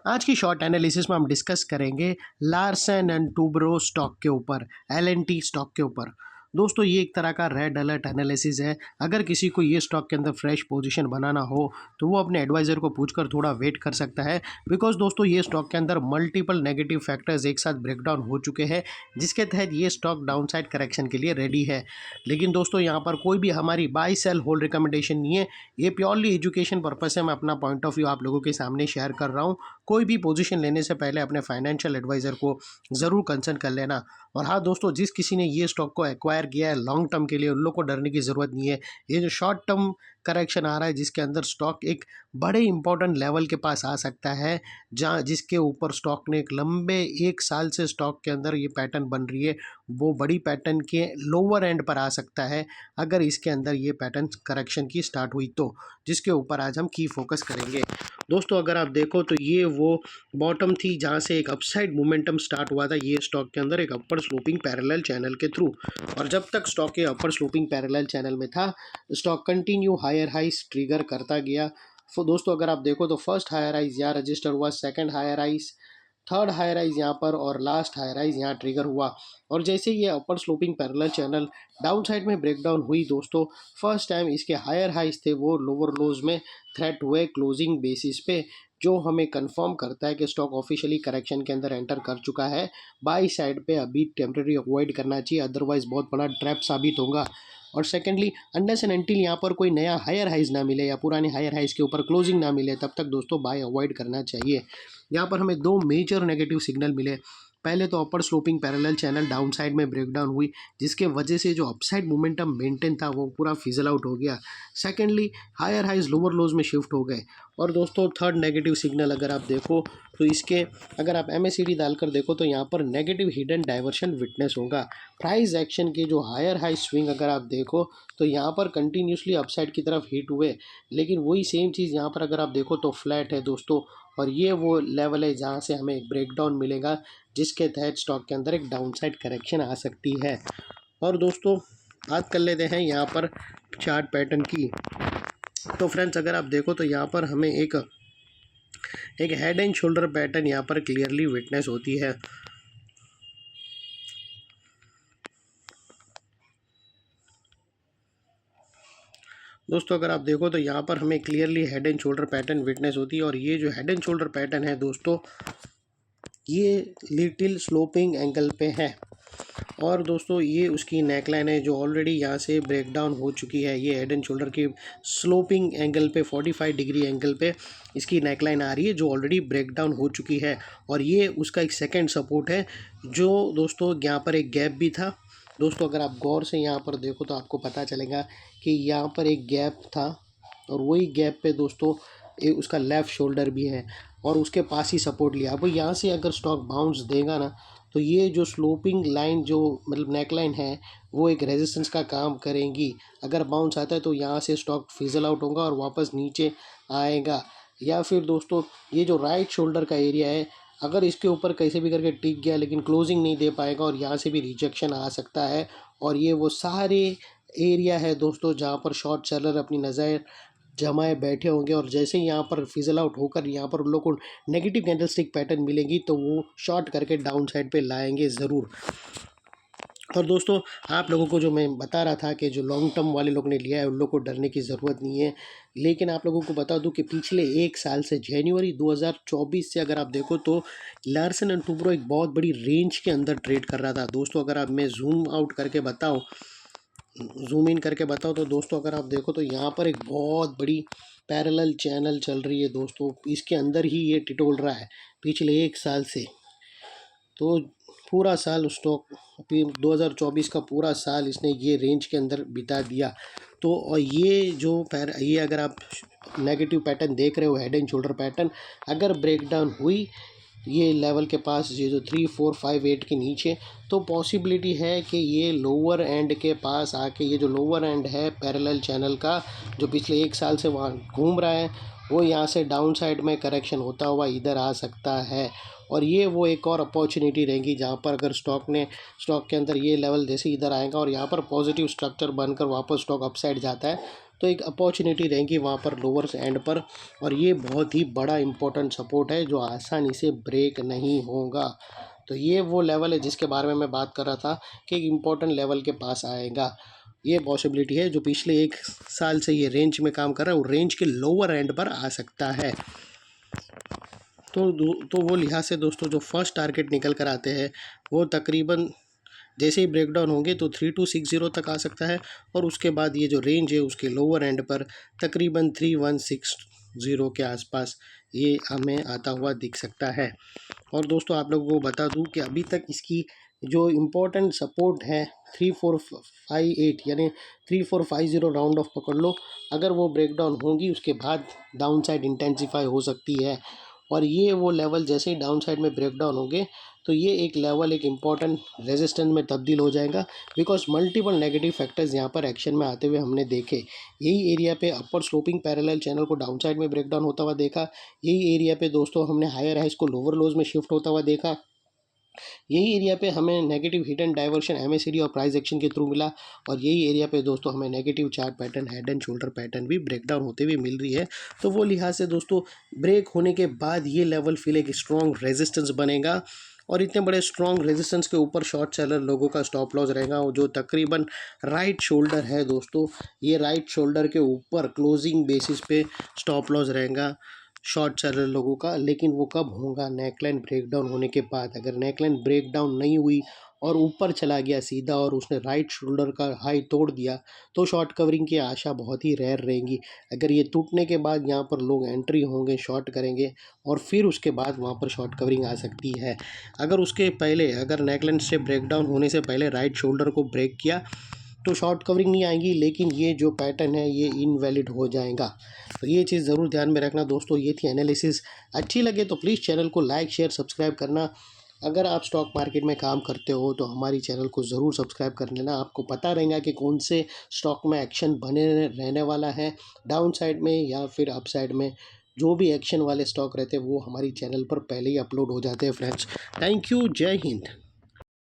आज की short analysis में हम डिस्कस करेंगे लार्सन एंड टूब्रो स्टॉक के ऊपर, एल&टी स्टॉक के ऊपर। दोस्तों ये एक तरह का रेड अलर्ट एनालिसिस है। अगर किसी को ये स्टॉक के अंदर फ्रेश पोजीशन बनाना हो तो वो अपने एडवाइज़र को पूछकर थोड़ा वेट कर सकता है, बिकॉज दोस्तों ये स्टॉक के अंदर मल्टीपल नेगेटिव फैक्टर्स एक साथ ब्रेकडाउन हो चुके हैं, जिसके तहत ये स्टॉक डाउनसाइड करेक्शन के लिए रेडी है। लेकिन दोस्तों यहाँ पर कोई भी हमारी बाय सेल होल्ड रिकमेंडेशन नहीं है, ये प्योरली एजुकेशन पर्पज से मैं अपना पॉइंट ऑफ व्यू आप लोगों के सामने शेयर कर रहा हूँ। कोई भी पोजीशन लेने से पहले अपने फाइनेंशियल एडवाइज़र को ज़रूर कंसल्ट कर लेना। और हाँ दोस्तों, जिस किसी ने ये स्टॉक को एक्वायर किया है लॉन्ग टर्म के लिए, उन लोग को डरने की ज़रूरत नहीं है। ये जो शॉर्ट टर्म करेक्शन आ रहा है जिसके अंदर स्टॉक एक बड़े इंपॉर्टेंट लेवल के पास आ सकता है, जहाँ जिसके ऊपर स्टॉक ने एक लंबे 1 साल से स्टॉक के अंदर ये पैटर्न बन रही है, वो बड़ी पैटर्न के लोअर एंड पर आ सकता है अगर इसके अंदर ये पैटर्न करेक्शन की स्टार्ट हुई तो, जिसके ऊपर आज हम की फोकस करेंगे। दोस्तों अगर आप देखो तो ये वो बॉटम थी जहाँ से एक अपसाइड मोमेंटम स्टार्ट हुआ था ये स्टॉक के अंदर एक अपर स्लोपिंग पैरेलल चैनल के थ्रू, और जब तक स्टॉक के अपर स्लोपिंग पैरेलल चैनल में था stock continue higher highs trigger करता गया। तो दोस्तों अगर आप देखो तो फर्स्ट हायर हाइज यहाँ रजिस्टर हुआ, second higher highs, third higher highs यहाँ पर, और लास्ट हायर हाइज यहाँ ट्रिगर हुआ। और जैसे ये upper sloping parallel channel downside में ब्रेकडाउन हुई दोस्तों, फर्स्ट टाइम इसके हायर हाइज थे वो लोअर लोज में थ्रेट हुए क्लोजिंग बेसिस पे, जो हमें कंफर्म करता है कि स्टॉक ऑफिशियली करेक्शन के अंदर एंटर कर चुका है। बाई साइड पे अभी टेम्प्रेरी अवॉइड करना चाहिए, अदरवाइज बहुत बड़ा ट्रैप साबित होगा। और सेकेंडली, अनलेस एंड अनटिल यहाँ पर कोई नया हायर हाइज ना मिले या पुराने हायर हाइज के ऊपर क्लोजिंग ना मिले, तब तक दोस्तों बाय अवॉइड करना चाहिए। यहाँ पर हमें दो मेजर नेगेटिव सिग्नल मिले। पहले तो upper sloping parallel channel downside में ब्रेकडाउन हुई, जिसके वजह से जो अपसाइड मोमेंटम मेंटेन था वो पूरा फिजल आउट हो गया। Secondly, higher highs lower lows में शिफ्ट हो गए। और दोस्तों थर्ड नेगेटिव सिग्नल अगर आप देखो तो इसके अगर आप MACD डालकर देखो तो यहाँ पर नेगेटिव हिडन डाइवर्शन विटनेस होगा। प्राइस एक्शन के जो हायर हाई स्विंग अगर आप देखो तो यहाँ पर कंटिन्यूसली अपसाइड की तरफ हिट हुए, लेकिन वही सेम चीज़ यहाँ पर अगर आप देखो तो फ्लैट है दोस्तों। और ये वो लेवल है जहाँ से हमें एक ब्रेकडाउन मिलेगा, जिसके तहत स्टॉक के अंदर एक डाउनसाइड करेक्शन आ सकती है। और दोस्तों बात कर लेते हैं यहाँ पर चार्ट पैटर्न की। तो फ्रेंड्स अगर आप देखो तो यहाँ पर हमें एक हेड एंड शोल्डर पैटर्न यहाँ पर क्लियरली विटनेस होती है। दोस्तों अगर आप देखो तो यहाँ पर हमें clearly head and shoulder pattern witness होती है, और ये जो हेड एंड शोल्डर पैटर्न है दोस्तों, ये लिटिल स्लोपिंग एंगल पे है। और दोस्तों ये उसकी नेकलाइन है जो ऑलरेडी यहाँ से ब्रेकडाउन हो चुकी है। ये हेड एंड शोल्डर की स्लोपिंग एंगल पे 45 डिग्री एंगल पे इसकी नेकलाइन आ रही है, जो ऑलरेडी ब्रेकडाउन हो चुकी है। और ये उसका एक सेकंड सपोर्ट है, जो दोस्तों यहाँ पर एक गैप भी था। दोस्तों अगर आप गौर से यहाँ पर देखो तो आपको पता चलेगा कि यहाँ पर एक गैप था, और वही गैप पे दोस्तों उसका लेफ़्ट शोल्डर भी है, और उसके पास ही सपोर्ट लिया। अब यहाँ से अगर स्टॉक बाउंस देगा ना, तो ये जो स्लोपिंग लाइन जो मतलब नेक लाइन है वो एक रेजिस्टेंस का काम करेंगी। अगर बाउंस आता है तो यहाँ से स्टॉक फिजल आउट होगा और वापस नीचे आएगा। या फिर दोस्तों ये जो राइट शोल्डर का एरिया है, अगर इसके ऊपर कैसे भी करके टिक गया लेकिन क्लोजिंग नहीं दे पाएगा, और यहाँ से भी रिजेक्शन आ सकता है। और ये वो सारे एरिया है दोस्तों जहाँ पर शॉर्ट सेलर अपनी नज़र जमाए बैठे होंगे, और जैसे ही यहाँ पर फिजल आउट होकर यहाँ पर उन लोग को नेगेटिव कैंडलस्टिक पैटर्न मिलेंगी तो वो शॉर्ट करके डाउन साइड पे लाएंगे ज़रूर। और दोस्तों आप लोगों को जो मैं बता रहा था कि जो लॉन्ग टर्म वाले लोग ने लिया है उन लोग को डरने की ज़रूरत नहीं है, लेकिन आप लोगों को बता दूं कि पिछले 1 साल से जनवरी 2024 से अगर आप देखो तो लार्सन एंड टूब्रो एक बहुत बड़ी रेंज के अंदर ट्रेड कर रहा था दोस्तों। अगर आप मैं जूम इन करके बताओ तो दोस्तों अगर आप देखो तो यहाँ पर एक बहुत बड़ी पैरेलल चैनल चल रही है दोस्तों, इसके अंदर ही ये टिटोल रहा है पिछले 1 साल से। तो पूरा साल स्टॉक 2024 का पूरा साल इसने ये रेंज के अंदर बिता दिया। तो और ये अगर आप नेगेटिव पैटर्न देख रहे हो, हेड एंड शोल्डर पैटर्न, अगर ब्रेकडाउन हुई ये लेवल के पास, ये जो 3 4 5 8 के नीचे, तो पॉसिबिलिटी है कि ये लोअर एंड के पास आके ये जो लोअर एंड है पैरेलल चैनल का जो पिछले 1 साल से वहाँ घूम रहा है, वो यहाँ से डाउन साइड में करेक्शन होता हुआ इधर आ सकता है। और ये वो एक और अपॉर्चुनिटी रहेगी जहाँ पर अगर स्टॉक के अंदर ये लेवल जैसे इधर आएगा और यहाँ पर पॉजिटिव स्ट्रक्चर बनकर वापस स्टॉक अपसाइड जाता है, तो एक अपॉर्चुनिटी रहेगी वहाँ पर लोअर एंड पर, और ये बहुत ही बड़ा इंपॉर्टेंट सपोर्ट है जो आसानी से ब्रेक नहीं होगा। तो ये वो लेवल है जिसके बारे में मैं बात कर रहा था कि एक इम्पॉर्टेंट लेवल के पास आएगा। ये पॉसिबिलिटी है जो पिछले 1 साल से ये रेंज में काम कर रहा है, वो रेंज के लोअर एंड पर आ सकता है। तो वो लिहाज से दोस्तों जो फर्स्ट टारगेट निकल कर आते हैं वो तकरीबन जैसे ही ब्रेकडाउन होंगे तो 3260 तक आ सकता है, और उसके बाद ये जो रेंज है उसके लोअर एंड पर तकरीबन 3160 के आसपास ये हमें आता हुआ दिख सकता है। और दोस्तों आप लोगों को बता दूं कि अभी तक इसकी जो इम्पोर्टेंट सपोर्ट है 3458 यानी 3450 राउंड ऑफ पकड़ लो, अगर वो ब्रेकडाउन होंगी उसके बाद डाउन साइड इंटेंसिफाई हो सकती है। और ये वो लेवल जैसे ही डाउन साइड में ब्रेकडाउन होंगे तो ये एक लेवल एक इम्पॉर्टेंट रेजिस्टेंस में तब्दील हो जाएगा, बिकॉज मल्टीपल नेगेटिव फैक्टर्स यहाँ पर एक्शन में आते हुए हमने देखे। यही एरिया पे अपर स्लोपिंग पैरेलल चैनल को डाउन साइड में ब्रेकडाउन होता हुआ देखा, यही एरिया पे दोस्तों हमने हायर हाइज को लोअर लोज में शिफ्ट होता हुआ देखा, यही एरिया पे हमें negative hit and diversion MSCD और प्राइस एक्शन के थ्रू मिला, और यही एरिया पे दोस्तों हमें negative chart pattern head and shoulder pattern भी ब्रेकडाउन होते हुए मिल रही है। तो वो लिहाज से दोस्तों ब्रेक होने के बाद ये लेवल फिल एक स्ट्रॉन्ग रेजिस्टेंस बनेगा, और इतने बड़े स्ट्रॉन्ग रेजिस्टेंस के ऊपर शॉर्ट सेलर लोगों का स्टॉप लॉस रहेगा, और जो तकरीबन राइट शोल्डर है दोस्तों, ये राइट शोल्डर के ऊपर क्लोजिंग बेसिस पे स्टॉप लॉस रहेगा शॉर्ट सेलर लोगों का। लेकिन वो कब होगा? नेकलाइन ब्रेकडाउन होने के बाद। अगर नेकलाइन ब्रेकडाउन नहीं हुई और ऊपर चला गया सीधा और उसने राइट शोल्डर का हाई तोड़ दिया तो शॉर्ट कवरिंग की आशा बहुत ही रेयर रहेगी। अगर ये टूटने के बाद यहाँ पर लोग एंट्री होंगे, शॉर्ट करेंगे, और फिर उसके बाद वहाँ पर शॉर्ट कवरिंग आ सकती है। अगर उसके पहले, अगर नेकलाइन से ब्रेकडाउन होने से पहले राइट शोल्डर को ब्रेक किया तो शॉर्ट कवरिंग नहीं आएगी, लेकिन ये जो पैटर्न है ये इनवैलिड हो जाएगा। तो ये चीज़ ज़रूर ध्यान में रखना दोस्तों। ये थी एनालिसिस। अच्छी लगे तो प्लीज़ चैनल को लाइक शेयर सब्सक्राइब करना। अगर आप स्टॉक मार्केट में काम करते हो तो हमारी चैनल को ज़रूर सब्सक्राइब कर लेना। आपको पता रहेगा कि कौन से स्टॉक में एक्शन बने रहने वाला है, डाउन साइड में या फिर अप साइड में। जो भी एक्शन वाले स्टॉक रहते हैं वो हमारी चैनल पर पहले ही अपलोड हो जाते हैं फ्रेंड्स। Thank you. जय हिंद।